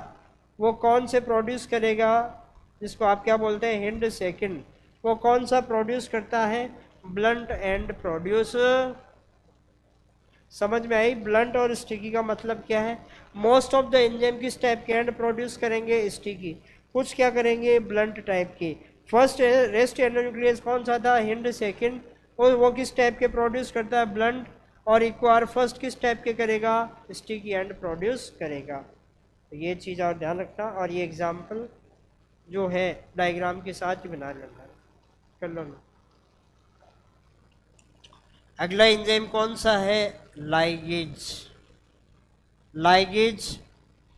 वो कौन से प्रोड्यूस करेगा? जिसको आप क्या बोलते हैं? Hind second. वो कौन सा प्रोड्यूस करता है? Blunt and produce. समझ में आई? ब्लंट और स्टिकी का मतलब क्या है? मोस्ट ऑफ द एंजाइम किस टाइप के एंड प्रोड्यूस करेंगे? स्टिकी। कुछ क्या करेंगे? ब्लंट टाइप के। फर्स्ट रेस्ट एंडोन्यूक्लियस कौन सा था? Hind second. और वो किस टाइप के प्रोड्यूस करता है? ब्लंट। और इक्वार फर्स्ट किस टाइप के करेगा? स्टिकी एंड प्रोड्यूस करेगा। तो ये चीज़ और ध्यान रखना, और ये एग्जाम्पल जो है डायग्राम के साथ ही बना लेना, कर लो ना। अगला एंजाइम कौन सा है? लाइगेज। लाइगेज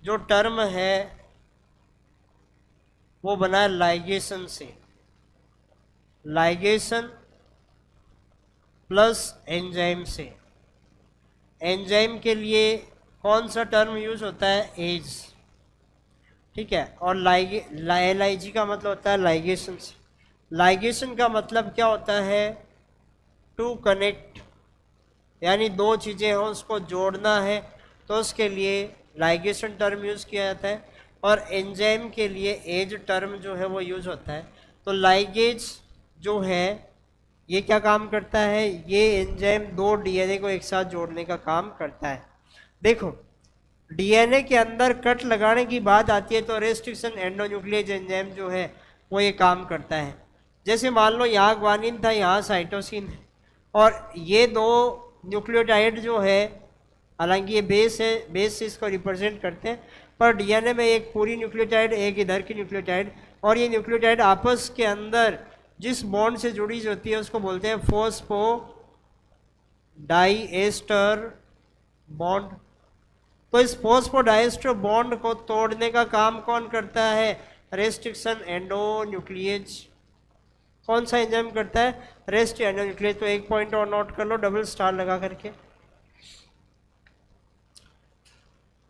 जो टर्म है वो बना है लाइगेशन से। लाइगेशन प्लस एंजाइम से। एंजाइम के लिए कौन सा टर्म यूज होता है? एज। ठीक है। और LIG का मतलब होता है लाइगेशन से। लाइगेशन का मतलब क्या होता है? टू कनेक्ट, यानी दो चीज़ें हों उसको जोड़ना है, तो उसके लिए लाइगेशन टर्म यूज़ किया जाता है। और एंजाइम के लिए एज टर्म जो है वो यूज होता है। तो लाइगेज जो है ये क्या काम करता है? ये एंजाइम दो डीएनए को एक साथ जोड़ने का काम करता है। देखो, डीएनए के अंदर कट लगाने की बात आती है तो रेस्ट्रिक्शन एंडोन्यूक्लियेज एंजाइम जो है वो ये काम करता है। जैसे मान लो यहाँ ग्वानिन था, यहाँ साइटोसिन है, और ये दो न्यूक्लियोटाइड जो है, हालांकि ये बेस है, बेस से इसको रिप्रेजेंट करते हैं, पर डीएनए में एक पूरी न्यूक्लियोटाइड, एक इधर की न्यूक्लियोटाइड, और ये न्यूक्लियोटाइड आपस के अंदर जिस बॉन्ड से जुड़ी होती है उसको बोलते हैं फोस्फो डाइएस्टर बॉन्ड। तो इस फोस्फोडाइएस्टर बॉन्ड को तोड़ने का काम कौन करता है? रेस्ट्रिक्शन एंडोन्यूक्लियेज। कौन सा एंजाइम करता है? रेस्ट एंडोन्यूक्लियेज। तो एक पॉइंट और नोट कर लो डबल स्टार लगा करके,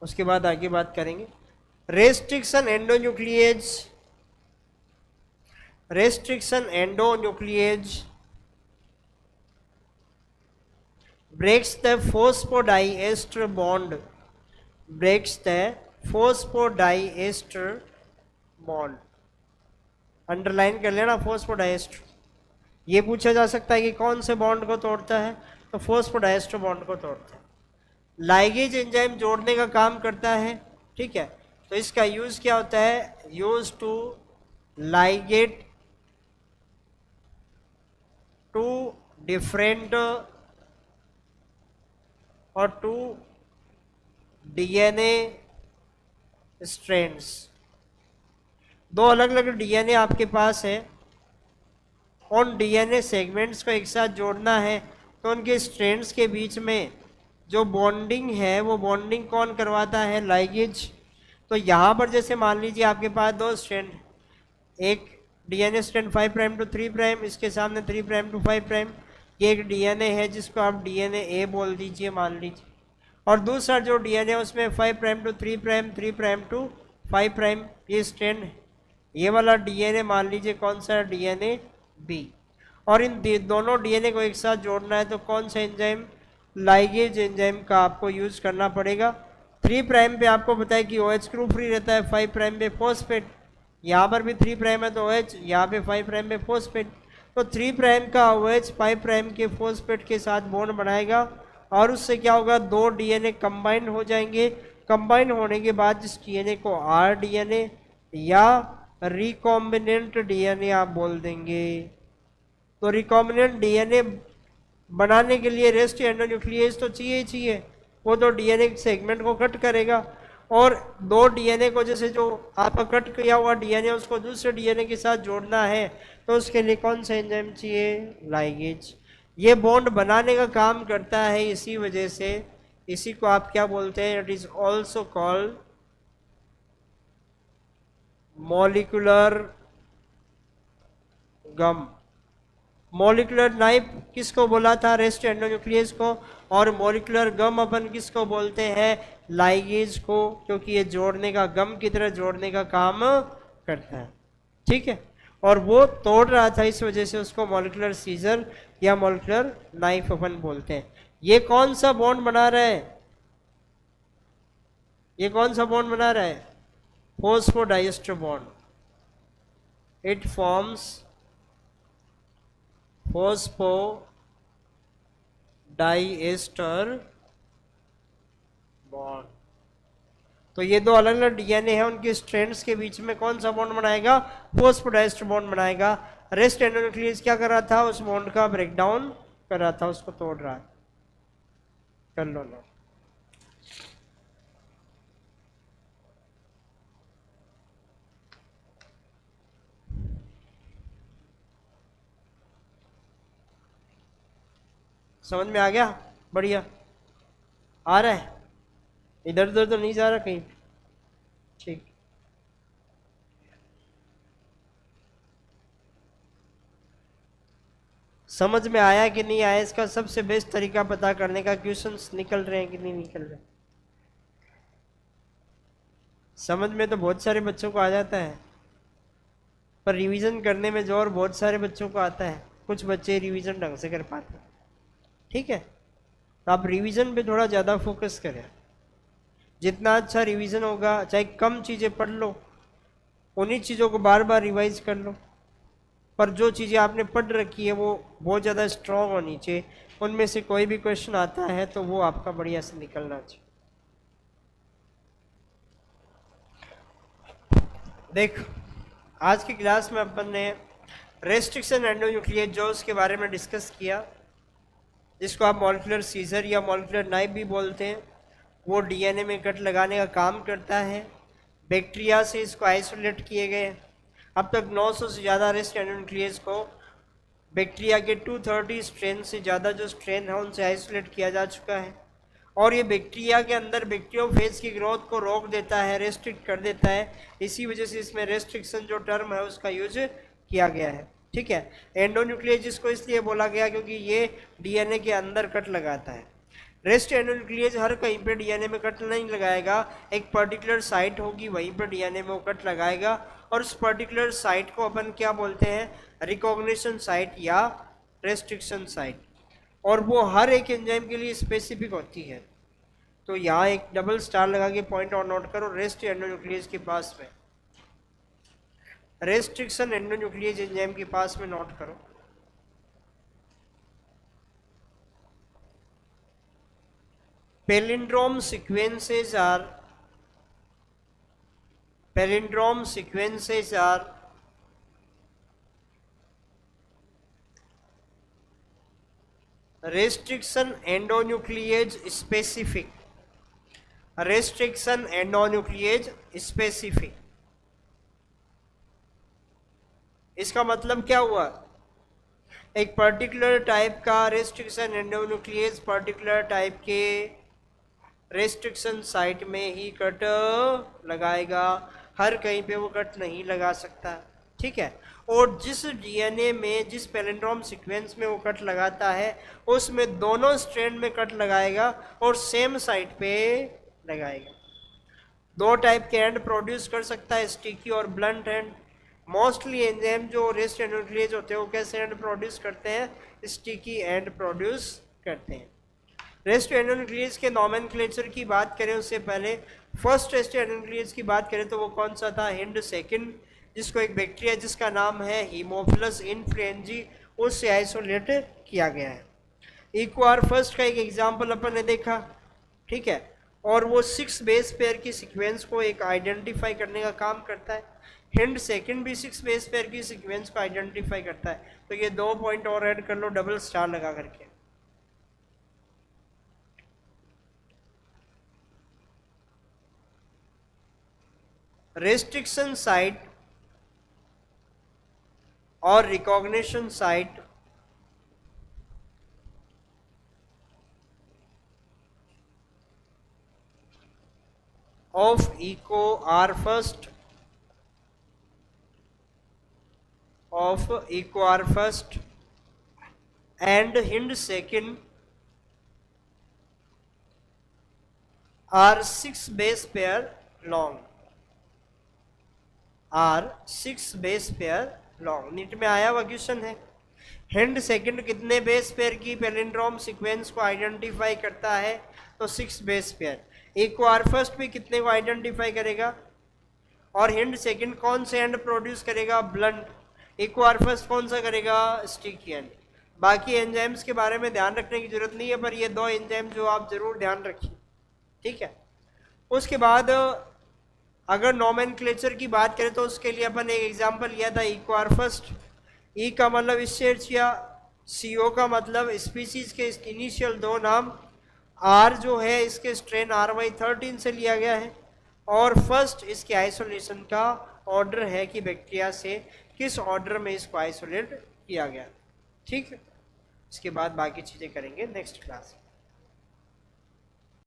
उसके बाद आगे बात करेंगे। Restriction endonuclease, restriction endonuclease breaks the phosphodiester bond, breaks the phosphodiester bond। Underline कर लेना फोस्फोडाइएस्टर। ये पूछा जा सकता है कि कौन से बॉन्ड को तोड़ता है, तो फोस्फोडाइएस्टर बॉन्ड को तोड़ता है। लाइगेज एंजाइम जोड़ने का काम करता है। ठीक है। तो इसका यूज क्या होता है? Use to ligate two different और टू डीएनए स्ट्रैंड्स। दो अलग अलग डीएनए आपके पास है, उन डीएनए सेगमेंट्स को एक साथ जोड़ना है, तो उनके स्ट्रैंड्स के बीच में जो बॉन्डिंग है वो बॉन्डिंग कौन करवाता है? लाइगेज। तो यहाँ पर जैसे मान लीजिए आपके पास दो स्ट्रैंड, एक DNA strand 5 prime to 3 prime, इसके सामने 3 प्राइम टू 5 प्राइम, ये एक डीएनए है जिसको आप डीएनए ए बोल दीजिए मान लीजिए, और दूसरा जो डीएनए उसमें 5 prime to 3 prime, 3 prime to 5 prime, ये स्ट्रैंड है। ये वाला डीएनए मान लीजिए कौन सा? DNA B. और इन दोनों डीएनए को एक साथ जोड़ना है तो कौन सा एंजाइम? लाइगेज एंजाइम का आपको यूज करना पड़ेगा। 3 प्राइम पे आपको बताया कि OH ग्रुप फ्री रहता है, 5 प्राइम पे फॉस्फेट, यहाँ पर भी 3 प्राइम है तो OH, यहाँ पे 5 प्राइम पे फॉस्फेट। तो 3 प्राइम का OH 5 प्राइम के फॉस्फेट के साथ बॉन्ड बनाएगा, और उससे क्या होगा? दो डीएनए कंबाइन हो जाएंगे। कंबाइन होने के बाद जिस डीएनए को RDNA या रिकॉम्बिनेंट डीएनए आप बोल देंगे। तो रिकॉम्बिनेंट डीएनए बनाने के लिए रेस्ट एंडोन्यूक्लियेज तो चाहिए ही चाहिए, वो तो डीएनए सेगमेंट को कट करेगा, और दो डीएनए को जैसे जो आपका कट किया हुआ डीएनए उसको दूसरे डीएनए के साथ जोड़ना है, तो उसके लिए कौन सा एंजाइम चाहिए? लाइगेज। ये बॉन्ड बनाने का काम करता है, इसी वजह से इसी को आप क्या बोलते हैं? It is also called molecular gum. Molecular knife किसको बोला था? रेस्ट एंडोन्यूक्लियस को। और मॉलिक्यूलर गम अपन किसको बोलते हैं? लाइगेज को, क्योंकि ये जोड़ने का, गम की तरह जोड़ने का काम करता है। ठीक है, और वो तोड़ रहा था, इस वजह से उसको मॉलिक्यूलर सीजर या मॉलिक्यूलर नाइफ अपन बोलते हैं। ये कौन सा बॉन्ड बना रहा है? ये कौन सा बॉन्ड बना रहा है? Phosphodiester bond. It forms phosphodiester bond. तो ये दो अलग अलग डीएनए हैं, उनके स्ट्रैंड्स के बीच में कौन सा बॉन्ड बनाएगा? फॉस्फोडाइएस्टर बॉन्ड बनाएगा। रेस्ट एंडोन्यूक्लियस क्या कर रहा था? उस बॉन्ड का ब्रेकडाउन कर रहा था, उसको तोड़ रहा है। कर लो ना। समझ में आ गया? बढ़िया आ रहा है? इधर उधर तो नहीं जा रहा कहीं? ठीक। समझ में आया कि नहीं आया? इसका सबसे बेस्ट तरीका पता करने का, क्वेश्चंस निकल रहे हैं कि नहीं निकल रहे? समझ में तो बहुत सारे बच्चों को आ जाता है, पर रिवीजन करने में जोर बहुत सारे बच्चों को आता है। कुछ बच्चे रिवीजन ढंग से कर पाते हैं। ठीक है, तो आप रिवीजन पे थोड़ा ज़्यादा फोकस करें। जितना अच्छा रिवीजन होगा, चाहे कम चीज़ें पढ़ लो, उन्हीं चीज़ों को बार बार रिवाइज कर लो, पर जो चीज़ें आपने पढ़ रखी है वो बहुत ज़्यादा स्ट्रॉन्ग होनी चाहिए। उनमें से कोई भी क्वेश्चन आता है तो वो आपका बढ़िया से निकलना चाहिए। देख, आज की क्लास में अपन ने रेस्ट्रिक्शन एंडोन्यूक्लियस के बारे में डिस्कस किया, जिसको आप मॉलिक्यूलर सीजर या मॉलिक्यूलर नाइफ भी बोलते हैं। वो डीएनए में कट लगाने का काम करता है। बैक्टीरिया से इसको आइसोलेट किए गए। अब तक 900 से ज़्यादा रेस्ट एंडोन्यूक्लियस को बैक्टीरिया के 230 स्ट्रेन से ज़्यादा जो स्ट्रेन है उनसे आइसोलेट किया जा चुका है। और ये बैक्टीरिया के अंदर बैक्टीरियोफेज की ग्रोथ को रोक देता है, रेस्ट्रिक्ट कर देता है। इसी वजह से इसमें रेस्ट्रिक्शन जो टर्म है उसका यूज किया गया है। ठीक है, एंडोन्यूक्लियस जिसको इसलिए बोला गया क्योंकि ये डीएनए के अंदर कट लगाता है। रेस्ट एंडोन्यूक्लियस हर कहीं पे डीएनए में कट नहीं लगाएगा, एक पर्टिकुलर साइट होगी वहीं पर डीएनए में वो कट लगाएगा। और उस पर्टिकुलर साइट को अपन क्या बोलते हैं? रिकॉग्निशन साइट या रेस्ट्रिक्शन साइट। और वो हर एक एंजाइम के लिए स्पेसिफिक होती है। तो यहाँ एक डबल स्टार लगा के पॉइंट और नोट करो, रेस्ट एंडोन्यूक्लियस के पास में, रेस्ट्रिक्शन एंडोन्यूक्लियस एंजाइम के पास में नोट करो। palindrome sequences are restriction endonuclease specific, restriction endonuclease specific। इसका मतलब क्या हुआ? एक पर्टिकुलर टाइप का रेस्ट्रिक्शन एंडोन्यूक्लियस पर्टिकुलर टाइप के रेस्ट्रिक्शन साइट में ही कट लगाएगा, हर कहीं पे वो कट नहीं लगा सकता। ठीक है, और जिस डीएनए में, जिस पैलिंड्रोम सीक्वेंस में वो कट लगाता है उसमें दोनों स्ट्रैंड में कट लगाएगा और सेम साइट पे लगाएगा। दो टाइप के एंड प्रोड्यूस कर सकता है, स्टिकी और ब्लंट एंड। मोस्टली एंजाइम जो रेस्ट एंडोन्यूक्लियस होते हैं वो कैसे एंड प्रोड्यूस करते हैं? स्टिकी एंड प्रोड्यूस करते हैं। रेस्ट एंडोन्यूक्लियस के नॉमेनक्लेचर की बात करें उससे पहले फर्स्ट रेस्ट एंडोन्यूक्लियस की बात करें तो वो कौन सा था? हिंड सेकंड, जिसको एक बैक्टीरिया जिसका नाम है हीमोफिलस इन्फ्लुएंजी, उससे आइसोलेट किया गया है। इक्वार फर्स्ट का एक एग्जाम्पल अपन ने देखा। ठीक है, और वो 6 बेस पेयर की सीक्वेंस को एक आइडेंटिफाई करने का काम करता है। हिंड सेकंड भी 6 बेस पेयर की सीक्वेंस को आइडेंटिफाई करता है। तो ये 2 पॉइंट और ऐड कर लो डबल स्टार लगा करके। रेस्ट्रिक्शन साइट और recognition site of eco R first and hind second are 6 base pair long. NEET में आया हुआ क्वेश्चन है। हिंड सेकंड कितने बेस पेयर की पैलिंड्रोम सीक्वेंस को आइडेंटिफाई करता है? तो 6 base pair. Eco R first भी कितने को आइडेंटिफाई करेगा? और हिंड सेकंड कौन से एंड प्रोड्यूस करेगा? ब्लंट। इको आर फर्स्ट कौन सा करेगा? Sticky and. बाकी एंजाइम्स के बारे में ध्यान रखने की जरूरत नहीं है, पर ये 2 एंजाइम जो आप जरूर ध्यान रखिए, ठीक है। उसके बाद अगर नोमेनक्लेचर की बात करें तो उसके लिए अपन एक एग्जांपल लिया था, इको आर फर्स्ट। ई का मतलब स्टेज किया, सीओ का मतलब स्पीसीज के इनिशियल 2 नाम, आर जो है इसके स्ट्रेन RY13 से लिया गया है, और फर्स्ट इसके आइसोलेशन का ऑर्डर है कि बैक्टीरिया से किस ऑर्डर में इसको आइसोलेट किया गया, ठीक है। इसके बाद बाकी चीज़ें करेंगे नेक्स्ट क्लास।